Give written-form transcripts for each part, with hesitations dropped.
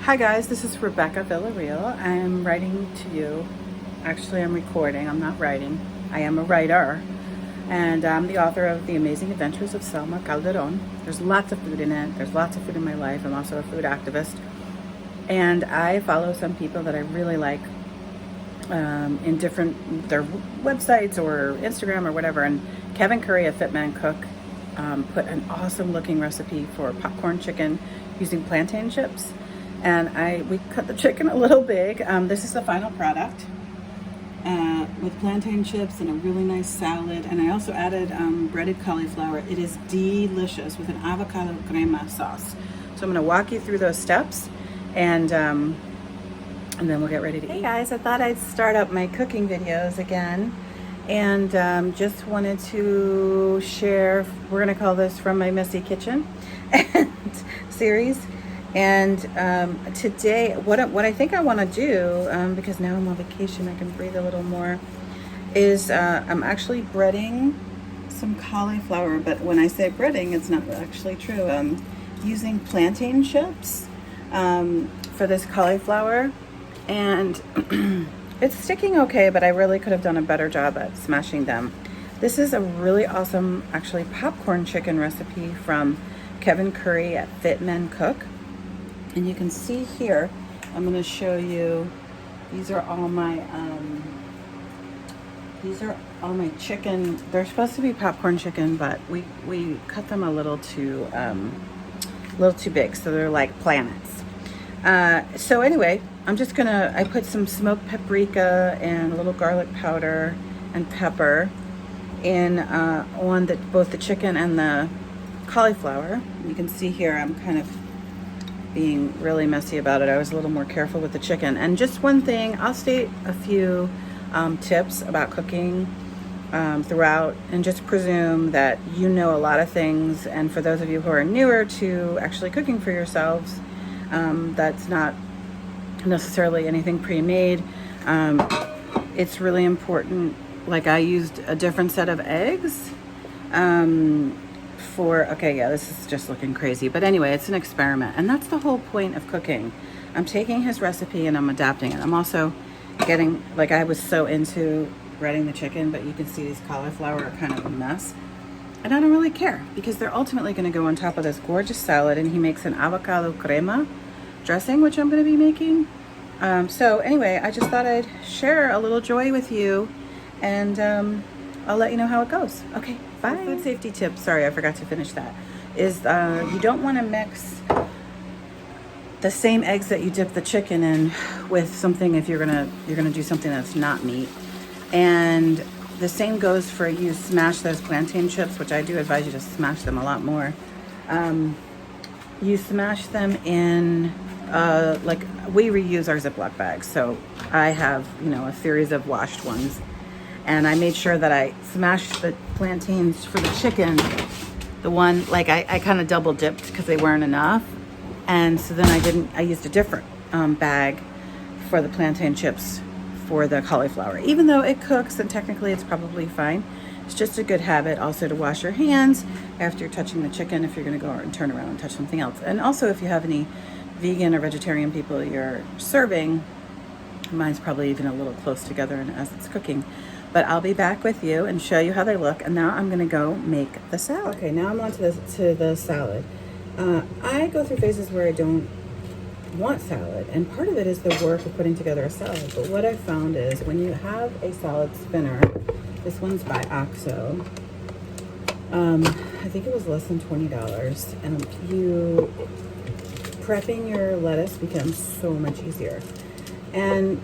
Hi guys, this is Rebecca Villarreal. I'm writing to you. Actually, I'm recording. I'm not writing. I am a writer. And I'm the author of The Amazing Adventures of Selma Calderon. There's lots of food in it. There's lots of food in my life. I'm also a food activist. And I follow some people that I really like in their websites or Instagram or whatever. And Kevin Curry of Fit Man Cook put an awesome looking recipe for popcorn chicken using plantain chips. And we cut the chicken a little big. This is the final product with plantain chips and a really nice salad. And I also added breaded cauliflower. It is delicious with an avocado crema sauce. So I'm gonna walk you through those steps and then we'll get ready to eat. Hey guys, I thought I'd start up my cooking videos again. And just wanted to share, we're gonna call this From My Messy Kitchen series. And today, what I think I want to do, because now I'm on vacation, I can breathe a little more, is I'm actually breading some cauliflower. But when I say breading, it's not actually true. I'm using plantain chips for this cauliflower. And it's sticking okay, but I really could have done a better job at smashing them. This is a really awesome, actually, popcorn chicken recipe from Kevin Curry at Fit Men Cook. And you can see here, I'm going to show you, these are all my chicken. They're supposed to be popcorn chicken, but we cut them a little too big, so they're like planets. So anyway, I put some smoked paprika and a little garlic powder and pepper in on both the chicken and the cauliflower. You can see here, I'm kind of being really messy about it. I was a little more careful with the chicken. And just one thing, I'll state a few tips about cooking throughout, and just presume that you know a lot of things. And for those of you who are newer to actually cooking for yourselves, that's not necessarily anything pre-made. It's really important. Like, I used a different set of eggs this is just looking crazy, but anyway, it's an experiment, and that's the whole point of cooking. I'm taking his recipe and I'm adapting it. I'm also getting, like, I was so into breading the chicken, but you can see these cauliflower are kind of a mess, and I don't really care because they're ultimately going to go on top of this gorgeous salad. And he makes an avocado crema dressing, which I'm going to be making. So anyway, I just thought I'd share a little joy with you, and I'll let you know how it goes. Okay, bye. Food safety tip, sorry, I forgot to finish that, is you don't want to mix the same eggs that you dip the chicken in with something if you're gonna do something that's not meat. And the same goes for you smash those plantain chips, which I do advise you to smash them a lot more. You smash them in, like, we reuse our Ziploc bags, so I have, a series of washed ones. And I made sure that I smashed the plantains for the chicken. The one, like, I kind of double dipped because they weren't enough. And so then I used a different bag for the plantain chips for the cauliflower. Even though it cooks and technically it's probably fine, it's just a good habit also to wash your hands after you're touching the chicken if you're gonna go and turn around and touch something else. And also if you have any vegan or vegetarian people you're serving, mine's probably even a little close together as it's cooking. But I'll be back with you and show you how they look. And now I'm gonna go make the salad. Okay, now I'm on to the salad. I go through phases where I don't want salad, and part of it is the work of putting together a salad. But what I found is when you have a salad spinner, this one's by OXO. I think it was less than $20, and prepping your lettuce becomes so much easier. And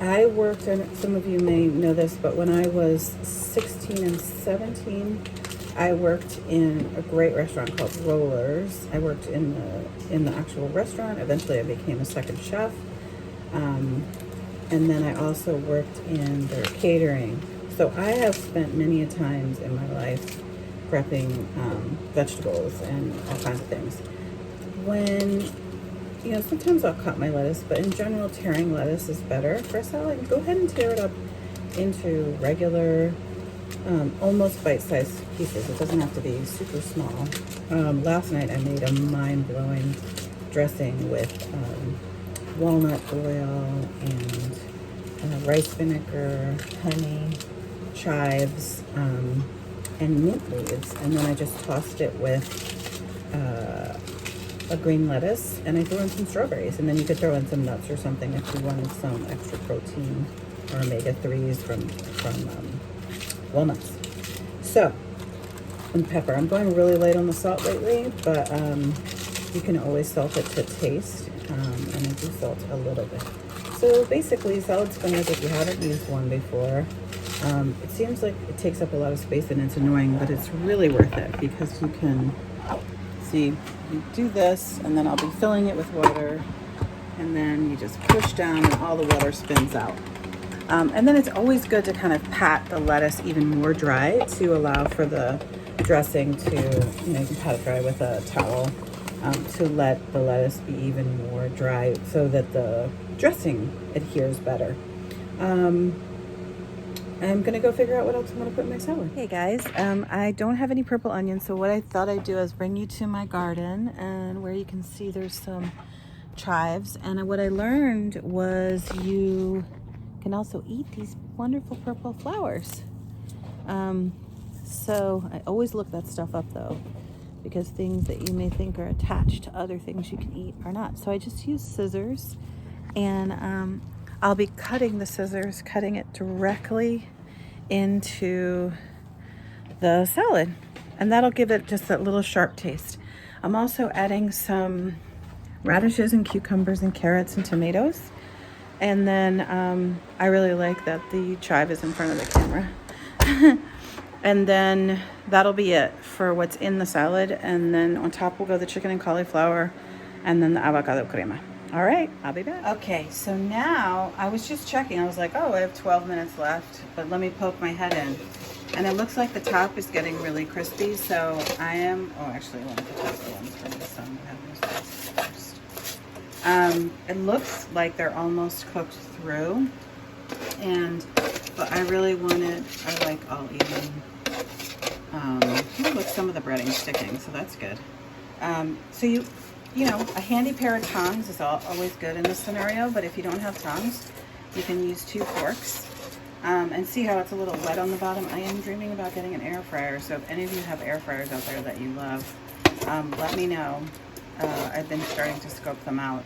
I worked, and some of you may know this, but when I was 16 and 17, I worked in a great restaurant called Rollers. I worked in the actual restaurant. Eventually I became a second chef. And then I also worked in their catering. So I have spent many a times in my life prepping vegetables and all kinds of things. Sometimes I'll cut my lettuce, but in general, tearing lettuce is better for a salad. Go ahead and tear it up into regular, almost bite-sized pieces. It doesn't have to be super small. Last night I made a mind-blowing dressing with walnut oil and rice vinegar, honey, chives, and mint leaves. And then I just tossed it with a green lettuce, and I threw in some strawberries. And then you could throw in some nuts or something if you wanted some extra protein or omega-3s from walnuts. So, and pepper. I'm going really light on the salt lately, but you can always salt it to taste, and I do salt a little bit. So basically, salad spinners, if you haven't used one before, it seems like it takes up a lot of space and it's annoying, but it's really worth it because you can see, you do this, and then I'll be filling it with water, and then you just push down and all the water spins out. And then it's always good to kind of pat the lettuce even more dry to allow for the dressing to, you can pat it dry with a towel to let the lettuce be even more dry so that the dressing adheres better. I'm gonna go figure out what else I'm gonna put in my salad. Hey guys, I don't have any purple onions, so what I thought I'd do is bring you to my garden, and where you can see there's some chives. And what I learned was you can also eat these wonderful purple flowers. So I always look that stuff up though, because things that you may think are attached to other things you can eat are not. So I just use scissors, and I'll be cutting it directly into the salad, and that'll give it just that little sharp taste. I'm also adding some radishes and cucumbers and carrots and tomatoes, and then I really like that the chive is in front of the camera. And then that'll be it for what's in the salad, and then on top will go the chicken and cauliflower and then the avocado crema. All right, I'll be back. Okay, so now I was just checking. I was like, oh, I have 12 minutes left, but let me poke my head in. And it looks like the top is getting really crispy, so I am, actually I want to test the ones from the sun. First. It looks like they're almost cooked through, but I really wanted, I like all even. Look, some of the breading sticking, so that's good. So a handy pair of tongs is always good in this scenario, but if you don't have tongs, you can use 2 forks. And see how it's a little wet on the bottom? I am dreaming about getting an air fryer, so if any of you have air fryers out there that you love, let me know. I've been starting to scope them out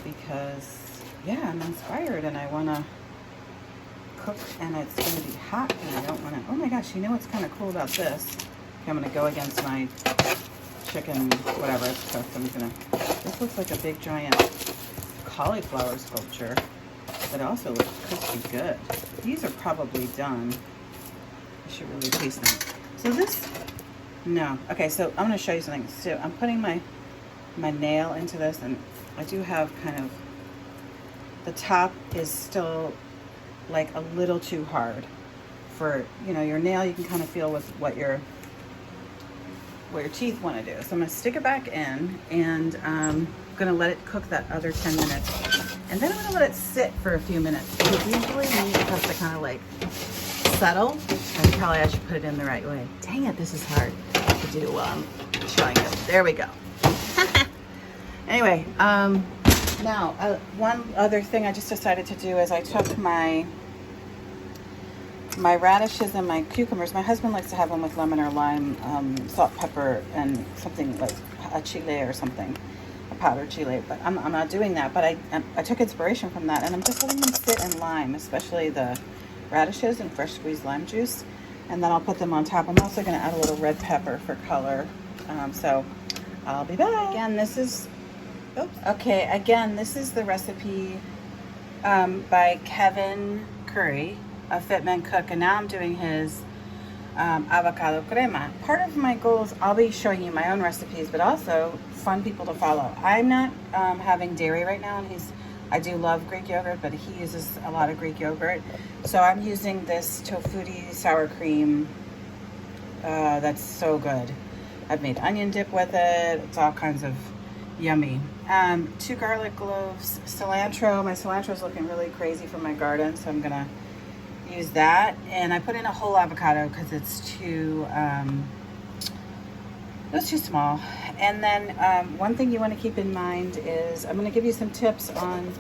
because, yeah, I'm inspired and I want to cook, and it's going to be hot, and I don't want to, oh my gosh, what's kind of cool about this? Okay, I'm going to go against my chicken, whatever it's cooked. This looks like a big giant cauliflower sculpture, but it also looks crispy good. These are probably done. I should really taste them. So okay, so I'm going to show you something. So I'm putting my nail into this, and I do have kind of, the top is still like a little too hard for, your nail. You can kind of feel with what your teeth want to do. So I'm going to stick it back in, and I'm going to let it cook that other 10 minutes. And then I'm going to let it sit for a few minutes, because usually meat has to kind of like settle. And probably I should put it in the right way. Dang it, this is hard to do while I'm showing you. There we go. Anyway, now one other thing I just decided to do is I took my radishes and my cucumbers. My husband likes to have them with lemon or lime, salt, pepper, and something like a chile or something, a powdered chile. But I'm not doing that. But I took inspiration from that, and I'm just letting them sit in lime, especially the radishes and fresh squeezed lime juice. And then I'll put them on top. I'm also going to add a little red pepper for color. So I'll be back. Again, this is the recipe by Kevin Curry, a Fit Men Cook, and now I'm doing his avocado crema. Part of my goal is I'll be showing you my own recipes, but also fun people to follow. I'm not having dairy right now, and I do love Greek yogurt, but he uses a lot of Greek yogurt. So I'm using this tofutti sour cream. That's so good. I've made onion dip with it. It's all kinds of yummy. 2 garlic cloves, cilantro. My cilantro is looking really crazy from my garden, so I'm gonna use that. And I put in a whole avocado because it's too It was too small. And then one thing you want to keep in mind is I'm going to give you some tips on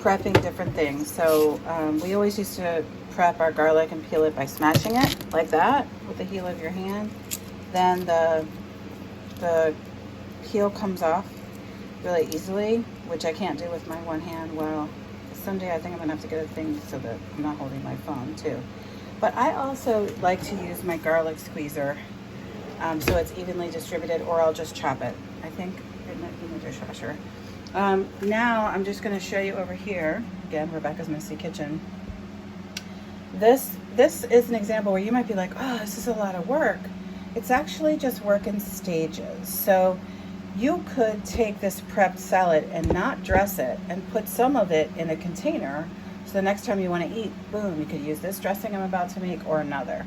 prepping different things. So we always used to prep our garlic and peel it by smashing it like that with the heel of your hand. Then the peel comes off really easily, which I can't do with my one hand. Well, someday I think I'm gonna have to get a thing so that I'm not holding my phone too. But I also like to use my garlic squeezer so it's evenly distributed, or I'll just chop it. I think it might be in the dishwasher. Now I'm just going to show you over here, again, Rebecca's Messy Kitchen. This is an example where you might be like, oh, this is a lot of work. It's actually just work in stages. So you could take this prepped salad and not dress it and put some of it in a container. So the next time you want to eat, boom, you could use this dressing I'm about to make or another.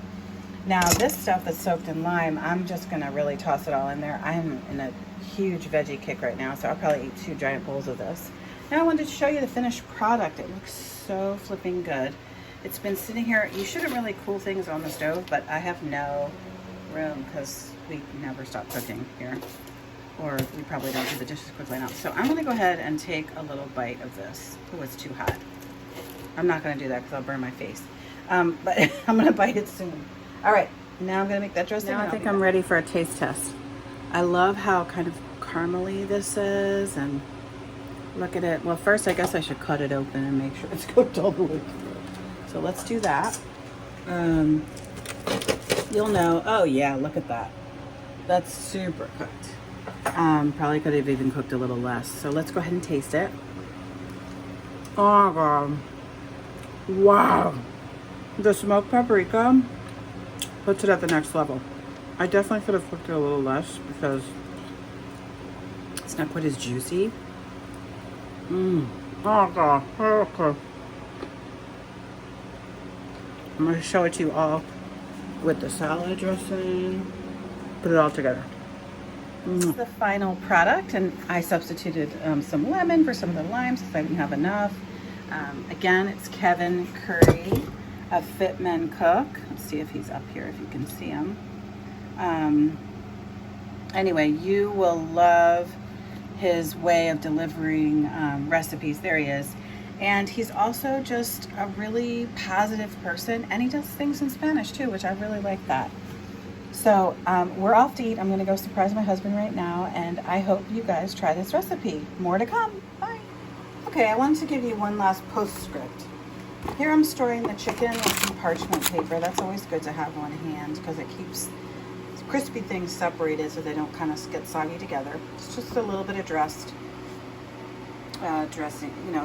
Now this stuff that's soaked in lime, I'm just gonna really toss it all in there. I'm in a huge veggie kick right now, so I'll probably eat 2 giant bowls of this. Now I wanted to show you the finished product. It looks so flipping good. It's been sitting here. You shouldn't really cool things on the stove, but I have no room because we never stop cooking here. Or we probably don't do the dishes quickly enough. So I'm gonna go ahead and take a little bite of this. Oh, it's too hot. I'm not gonna do that because I'll burn my face. But I'm gonna bite it soon. All right, now I'm gonna make that dressing. Now I think I'm ready for a taste test. I love how kind of caramely this is, and look at it. Well, first I guess I should cut it open and make sure it's cooked all the way through. So let's do that. You'll know, oh yeah, look at that. That's super cooked. Probably could have even cooked a little less. So let's go ahead and taste it. Oh God. Wow. The smoked paprika puts it at the next level. I definitely could have cooked it a little less because it's not quite as juicy. Oh God. Okay. I'm going to show it to you all with the salad dressing. Put it all together. This is the final product, and I substituted some lemon for some of the limes because I didn't have enough. Again, it's Kevin Curry of Fit Men Cook. Let's see if he's up here, if you can see him. Anyway, you will love his way of delivering recipes. There he is. And he's also just a really positive person, and he does things in Spanish too, which I really like that. So we're off to eat. I'm gonna go surprise my husband right now, and I hope you guys try this recipe. More to come. Bye. Okay, I wanted to give you one last postscript. Here I'm storing the chicken with some parchment paper. That's always good to have on hand because it keeps crispy things separated so they don't kind of get soggy together. It's just a little bit of dressing,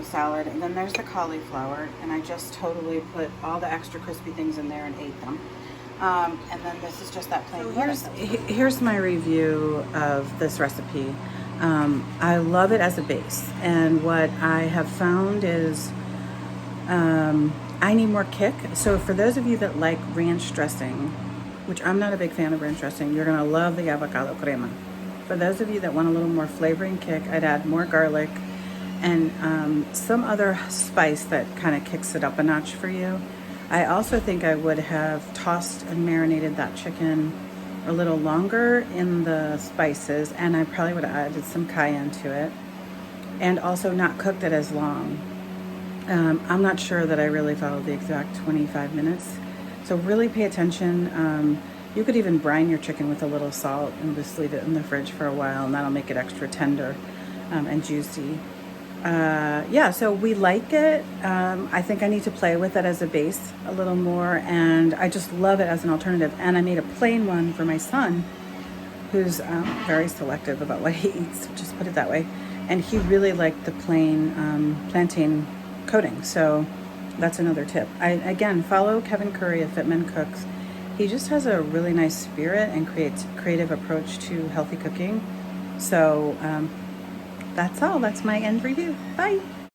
salad. And then there's the cauliflower, and I just totally put all the extra crispy things in there and ate them. And then this is just that plain. So here's my review of this recipe. I love it as a base, and what I have found is I need more kick. So for those of you that like ranch dressing, which I'm not a big fan of ranch dressing, you're gonna love the avocado crema. For those of you that want a little more flavor and kick, I'd add more garlic and some other spice that kind of kicks it up a notch for you. I also think I would have tossed and marinated that chicken a little longer in the spices, and I probably would have added some cayenne to it, and also not cooked it as long. I'm not sure that I really followed the exact 25 minutes, so really pay attention. You could even brine your chicken with a little salt and just leave it in the fridge for a while, and that'll make it extra tender and juicy. Yeah, so we like it. I think I need to play with it as a base a little more, and I just love it as an alternative. And I made a plain one for my son, who's very selective about what he eats, just put it that way. And he really liked the plain plantain coating, so that's another tip. Again, follow Kevin Curry of Fit Men Cooks. He just has a really nice spirit and creative approach to healthy cooking. So that's all. That's my end review. Bye.